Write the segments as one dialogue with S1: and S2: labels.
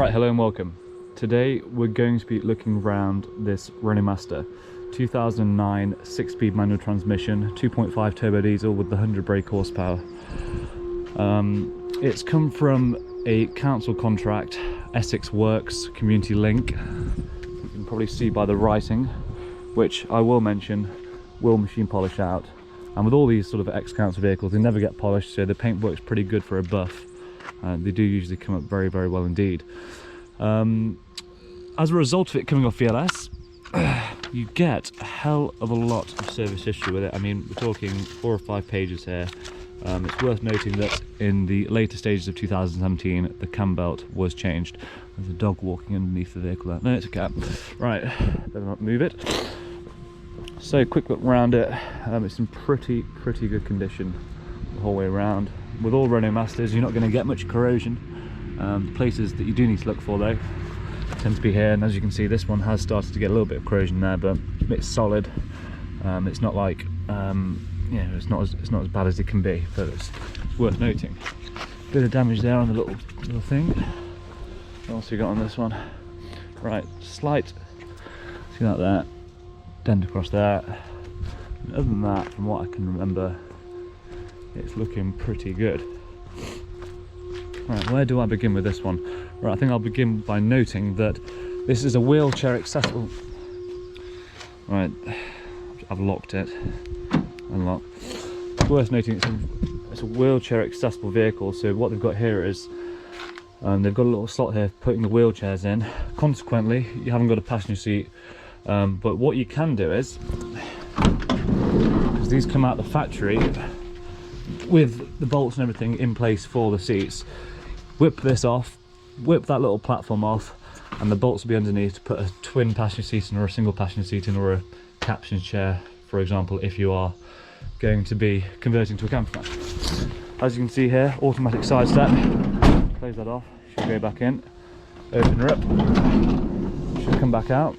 S1: Right, hello and welcome. Today we're going to be looking around this Renault Master 2009 6-speed manual transmission, 2.5 turbo diesel with the 100 brake horsepower. It's come from a council contract, Essex Works Community Link. You can probably see by the writing, which I will mention, will machine polish out. And with all these sort of ex-council vehicles, they never get polished, so the paint works pretty good for a buff. They do usually come up very, very well indeed. As a result of it coming off VLS, you get a hell of a lot of service history with it. I mean, we're talking 4 or 5 pages here. It's worth noting that in the later stages of 2017, the cam belt was changed. There's a dog walking underneath the vehicle there. No, it's a cat. Right, better not move it. So, quick look around it. It's in pretty good condition the whole way around. With all Renault Masters, you're not going to get much corrosion. The places that you do need to look for, though, tend to be here. And as you can see, this one has started to get a little bit of corrosion there, but it's solid. It's not like, it's not as bad as it can be, but it's worth noting. Bit of damage there on the little thing. What else we got on this one? Right, slight. See that there? Dent across there. And other than that, from what I can remember, it's looking pretty good. Right, where do I begin with this one? Right, I think I'll begin by noting that this is a wheelchair accessible. Right, I've locked it. Unlock. It's worth noting it's a wheelchair accessible vehicle. So what they've got here is they've got a little slot here for putting the wheelchairs in. Consequently, you haven't got a passenger seat. But what you can do is, because these come out the factory with the bolts and everything in place for the seats, whip this off, whip that little platform off, and the bolts will be underneath to put a twin passenger seat in, or a single passenger seat in, or a captain chair, for example, if you are going to be converting to a camper van. As you can see here, automatic side step. Close that off, should go back in, open her up, should come back out.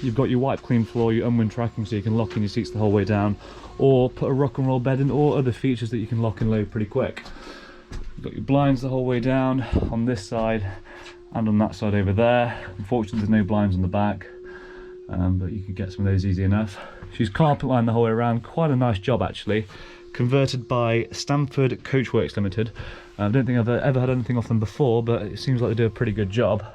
S1: You've got your wipe clean floor, your unwind tracking, so you can lock in your seats the whole way down, or put a rock and roll bed in, or other features that you can lock and load pretty quick. You've got your blinds the whole way down on this side and on that side over there. Unfortunately, there's no blinds on the back, but you can get some of those easy enough. She's carpet lined the whole way around. Quite a nice job, actually. Converted by Stamford Coachworks Limited. I don't think I've ever had anything off them before, but it seems like they do a pretty good job.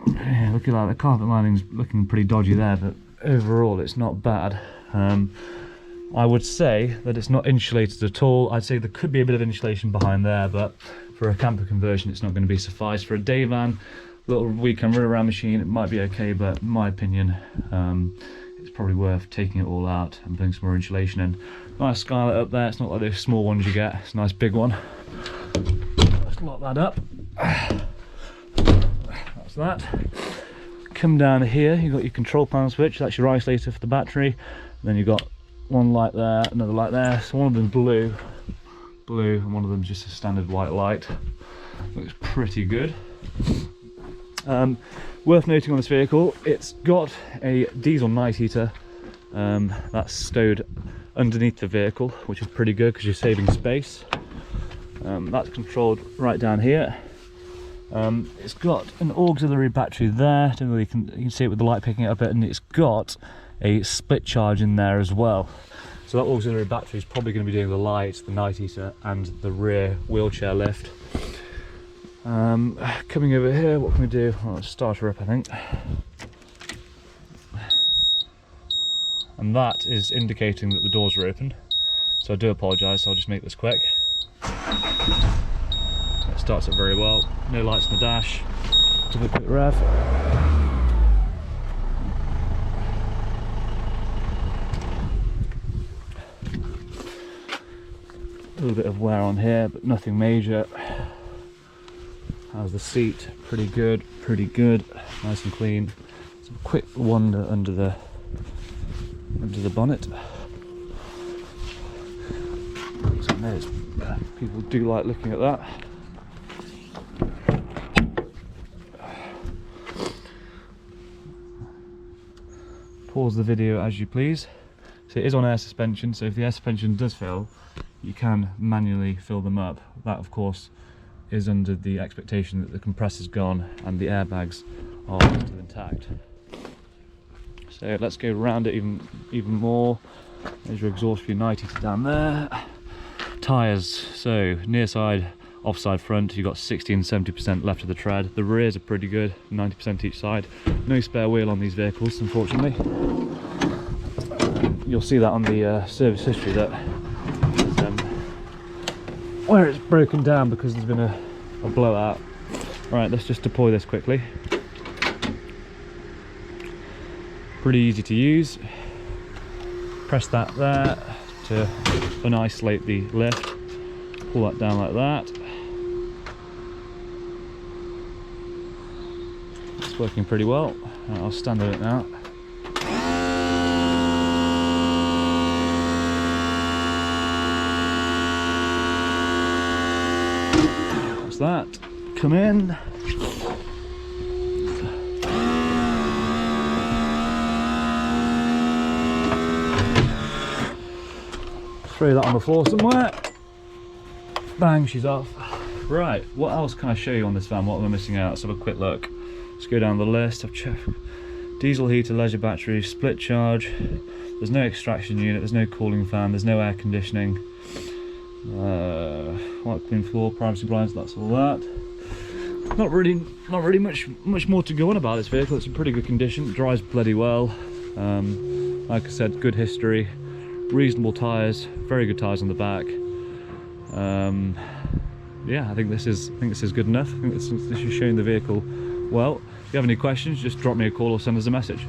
S1: Yeah, look at that, the carpet lining's looking pretty dodgy there, but overall it's not bad. I would say that it's not insulated at all. I'd say there could be a bit of insulation behind there, but for a camper conversion it's not going to be suffice. For a day van, little weekend run around machine, it might be okay, but in my opinion it's probably worth taking it all out and putting some more insulation in. Nice skylight up there, it's not like those small ones you get, it's a nice big one. Let's lock that up. That's that. Come down here, you've got your control panel switch, that's your isolator for the battery. And then you've got one light there, another light there. So one of them's blue, and one of them's just a standard white light. Looks pretty good. Worth noting on this vehicle, it's got a diesel night heater that's stowed underneath the vehicle, which is pretty good because you're saving space. That's controlled right down here. It's got an auxiliary battery there. I don't know if you can see it with the light picking it up, and it's got a split charge in there as well. So that auxiliary battery is probably going to be doing the lights, the night heater, and the rear wheelchair lift. Coming over here, what can we do? Well, let's start her up, I think. And that is indicating that the doors are open. So I do apologise, so I'll just make this quick. It starts up very well. No lights on the dash. Give it a quick rev. A little bit of wear on here, but nothing major. How's the seat? Pretty good, nice and clean. Some quick wander under the bonnet. So people do like looking at that. Pause the video as you please. So it is on air suspension, so if the air suspension does fail, you can manually fill them up. That of course is under the expectation that the compressor's gone and the airbags are still intact. So let's go around it even more. There's your exhaust for your 90 down there. Tyres, so near side, offside front, you've got 60 and 70% left of the tread. The rears are pretty good, 90% each side. No spare wheel on these vehicles, unfortunately. You'll see that on the service history that where it's broken down because there's been a blowout. Right, let's just deploy this quickly. Pretty easy to use. Press that there to unisolate the lift. Pull that down like that. It's working pretty well. I'll stand on it now. That's that. Come in. Throw that on the floor somewhere. Bang, she's off. Right, what else can I show you on this van? What am I missing out? Let's have a quick look. Let's go down the list. I've checked diesel heater, leisure battery, split charge. There's no extraction unit, there's no cooling fan, there's no air conditioning. White clean floor, privacy blinds, that's all that. Not really much more to go on about this vehicle. It's in pretty good condition, it drives bloody well. Like I said, good history, reasonable tyres, very good tyres on the back. Yeah, I think this is good enough. I think this is showing the vehicle well. If you have any questions, just drop me a call or send us a message.